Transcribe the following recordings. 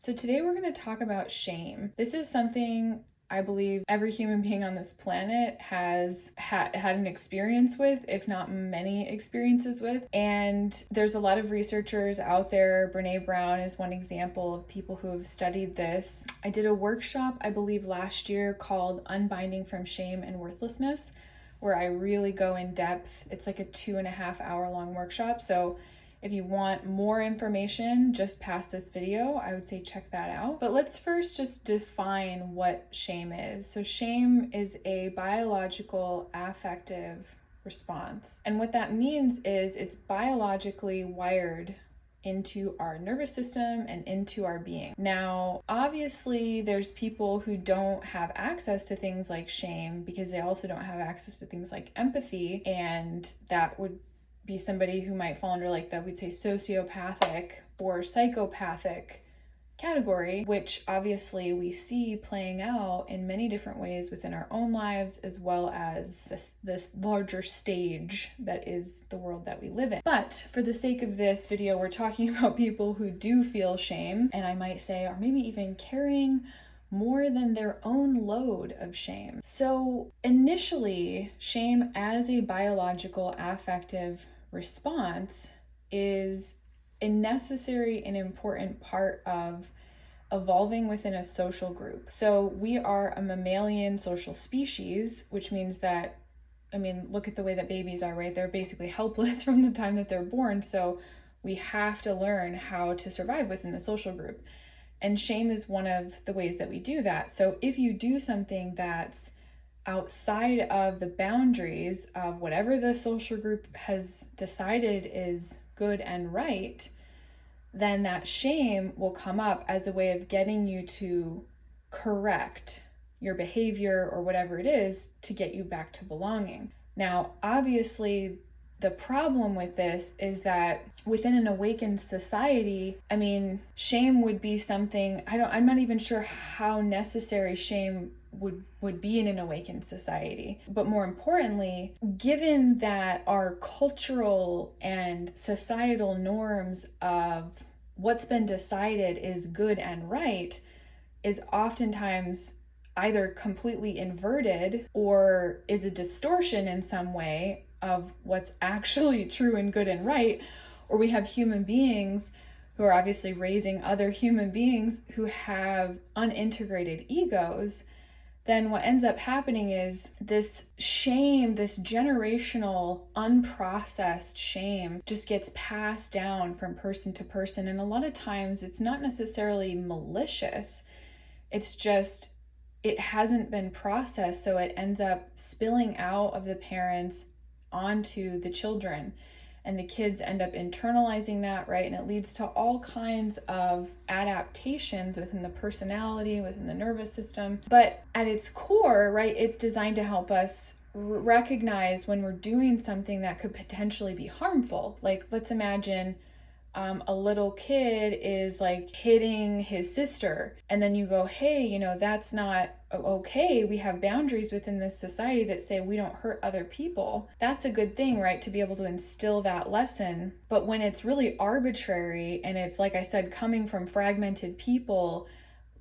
So today we're going to talk about shame. This is something I believe every human being on this planet has had an experience with, if not many experiences with. And there's a lot of researchers out there. Brene Brown is one example of people who have studied this. I did a workshop, I believe last year, called Unbinding from Shame and Worthlessness, where I really go in depth. It's like a 2.5 hour long workshop. So if you want more information just past this video, I would say check that out. But let's first just define what shame is. So shame is a biological affective response. And what that means is it's biologically wired into our nervous system and into our being. Now, obviously, there's people who don't have access to things like shame because they also don't have access to things like empathy, and that would be somebody who might fall under like that we'd say sociopathic or psychopathic category, which obviously we see playing out in many different ways within our own lives, as well as this larger stage that is the world that we live in. But for the sake of this video, we're talking about people who do feel shame, and I might say are maybe even carrying more than their own load of shame. So initially, shame as a biological affective response is a necessary and important part of evolving within a social group. So we are a mammalian social species, which means that, look at the way that babies are, right? They're basically helpless from the time that they're born. So we have to learn how to survive within the social group. And shame is one of the ways that we do that. So if you do something that's outside of the boundaries of whatever the social group has decided is good and right, then that shame will come up as a way of getting you to correct your behavior or whatever it is to get you back to belonging. Now, obviously, the problem with this is that within an awakened society, shame would be something, I'm not even sure how necessary shame would be in an awakened society. But more importantly, given that our cultural and societal norms of what's been decided is good and right is oftentimes either completely inverted or is a distortion in some way of what's actually true and good and right, or we have human beings who are obviously raising other human beings who have unintegrated egos, then what ends up happening is this shame, this generational unprocessed shame just gets passed down from person to person. And a lot of times it's not necessarily malicious. It's just, it hasn't been processed. So it ends up spilling out of the parents onto the children. And the kids end up internalizing that, right? And it leads to all kinds of adaptations within the personality, within the nervous system. But at its core, right, it's designed to help us recognize when we're doing something that could potentially be harmful. Like, let's imagine a little kid is like hitting his sister, and then you go, hey, that's not okay. We have boundaries within this society that say we don't hurt other people. That's a good thing, right? To be able to instill that lesson. But when it's really arbitrary and it's, like I said, coming from fragmented people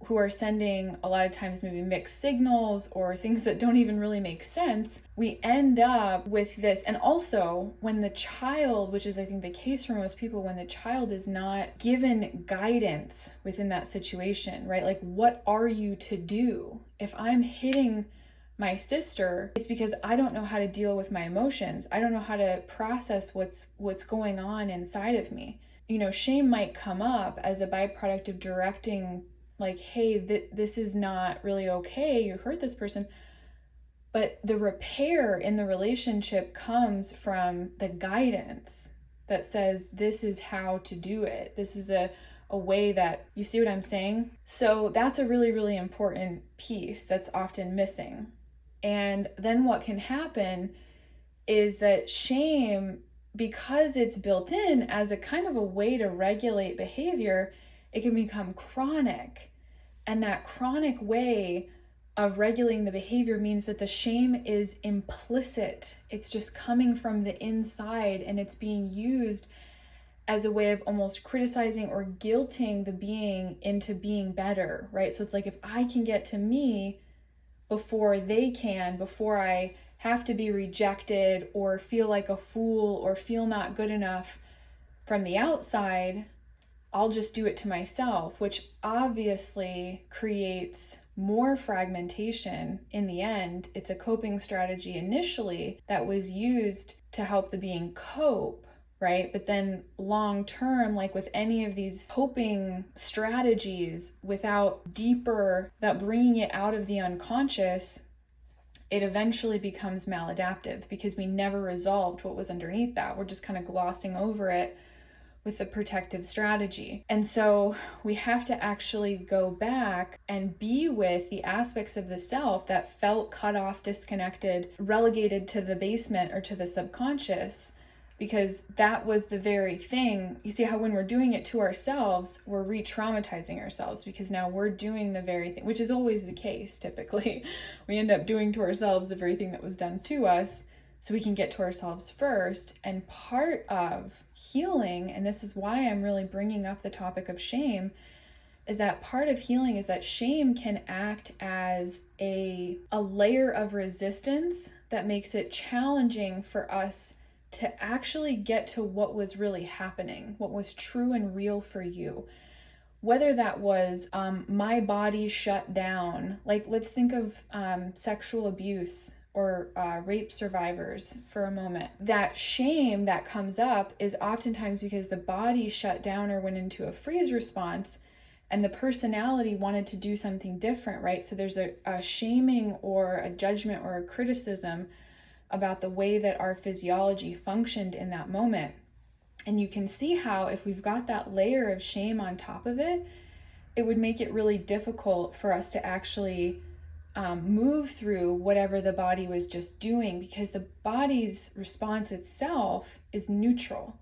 who are sending a lot of times maybe mixed signals or things that don't even really make sense, we end up with this. And also when the child, which is I think the case for most people, when the child is not given guidance within that situation, right? Like, what are you to do? If I'm hitting my sister, it's because I don't know how to deal with my emotions. I don't know how to process what's going on inside of me. Shame might come up as a byproduct of directing, like, hey, this is not really okay, you hurt this person. But the repair in the relationship comes from the guidance that says this is how to do it. This is a way that, you see what I'm saying? So that's a really, really important piece that's often missing. And then what can happen is that shame, because it's built in as a kind of a way to regulate behavior, it can become chronic. And that chronic way of regulating the behavior means that the shame is implicit. It's just coming from the inside, and it's being used as a way of almost criticizing or guilting the being into being better, right? So it's like, if I can get to me before they can, before I have to be rejected or feel like a fool or feel not good enough from the outside, I'll just do it to myself, which obviously creates more fragmentation in the end. It's a coping strategy initially that was used to help the being cope, right? But then long term, like with any of these coping strategies, without bringing it out of the unconscious, it eventually becomes maladaptive because we never resolved what was underneath that. We're just kind of glossing over it with the protective strategy. And so we have to actually go back and be with the aspects of the self that felt cut off, disconnected, relegated to the basement or to the subconscious, because that was the very thing. You see how when we're doing it to ourselves, we're re-traumatizing ourselves, because now we're doing the very thing, which is always the case typically. We end up doing to ourselves the very thing that was done to us, so we can get to ourselves first. And part of healing, and this is why I'm really bringing up the topic of shame, is that part of healing is that shame can act as a layer of resistance that makes it challenging for us to actually get to what was really happening, what was true and real for you. Whether that was my body shut down, like let's think of sexual abuse or rape survivors for a moment. That shame that comes up is oftentimes because the body shut down or went into a freeze response, and the personality wanted to do something different, right? So there's a shaming or a judgment or a criticism about the way that our physiology functioned in that moment. And you can see how if we've got that layer of shame on top of it, it would make it really difficult for us to actually move through whatever the body was just doing, because the body's response itself is neutral.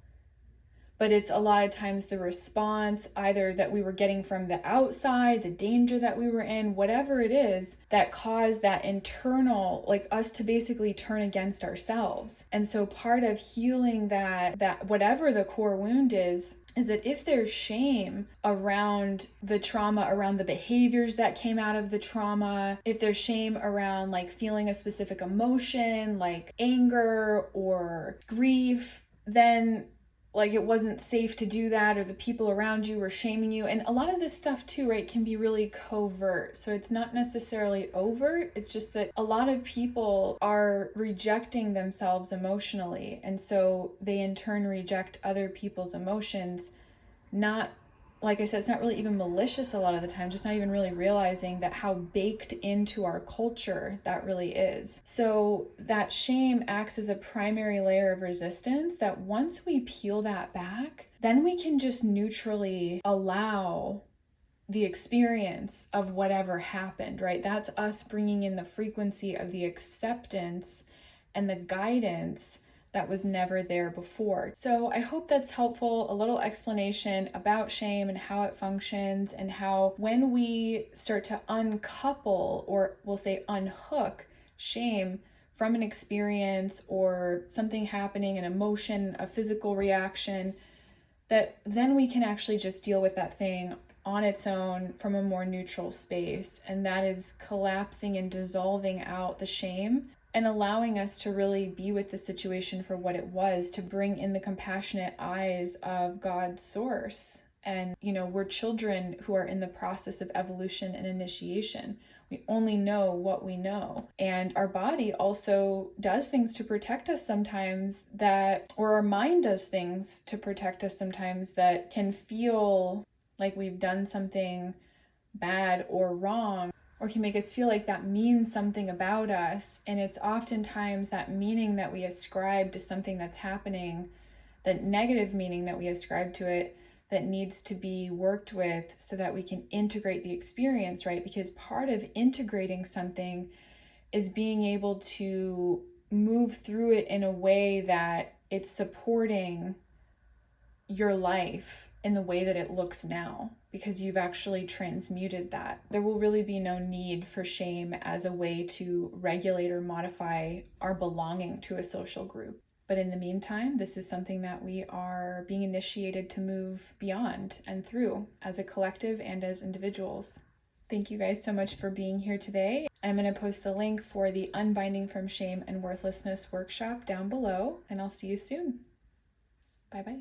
But it's a lot of times the response either that we were getting from the outside, the danger that we were in, whatever it is, that caused that internal, like us to basically turn against ourselves. And so part of healing that whatever the core wound is that if there's shame around the trauma, around the behaviors that came out of the trauma, if there's shame around like feeling a specific emotion like anger or grief, then like it wasn't safe to do that, or the people around you were shaming you. And a lot of this stuff too, right, can be really covert. So it's not necessarily overt. It's just that a lot of people are rejecting themselves emotionally. And so they in turn reject other people's emotions. Not, like I said, it's not really even malicious a lot of the time, just not even really realizing that how baked into our culture that really is. So that shame acts as a primary layer of resistance that once we peel that back, then we can just neutrally allow the experience of whatever happened, right? That's us bringing in the frequency of the acceptance and the guidance that was never there before. So I hope that's helpful, a little explanation about shame and how it functions, and how when we start to uncouple, or we'll say unhook, shame from an experience or something happening, an emotion, a physical reaction, that then we can actually just deal with that thing on its own from a more neutral space. And that is collapsing and dissolving out the shame and allowing us to really be with the situation for what it was, to bring in the compassionate eyes of God's source. And, we're children who are in the process of evolution and initiation. We only know what we know. And our body also does things to protect us sometimes or our mind does things to protect us sometimes that can feel like we've done something bad or wrong, or can make us feel like that means something about us. And it's oftentimes that meaning that we ascribe to something that's happening, that negative meaning that we ascribe to it, that needs to be worked with so that we can integrate the experience, right? Because part of integrating something is being able to move through it in a way that it's supporting your life in the way that it looks now, because you've actually transmuted that. There will really be no need for shame as a way to regulate or modify our belonging to a social group. But in the meantime, this is something that we are being initiated to move beyond and through as a collective and as individuals. Thank you guys so much for being here today. I'm going to post the link for the Unbinding from Shame and Worthlessness workshop down below, and I'll see you soon. Bye-bye.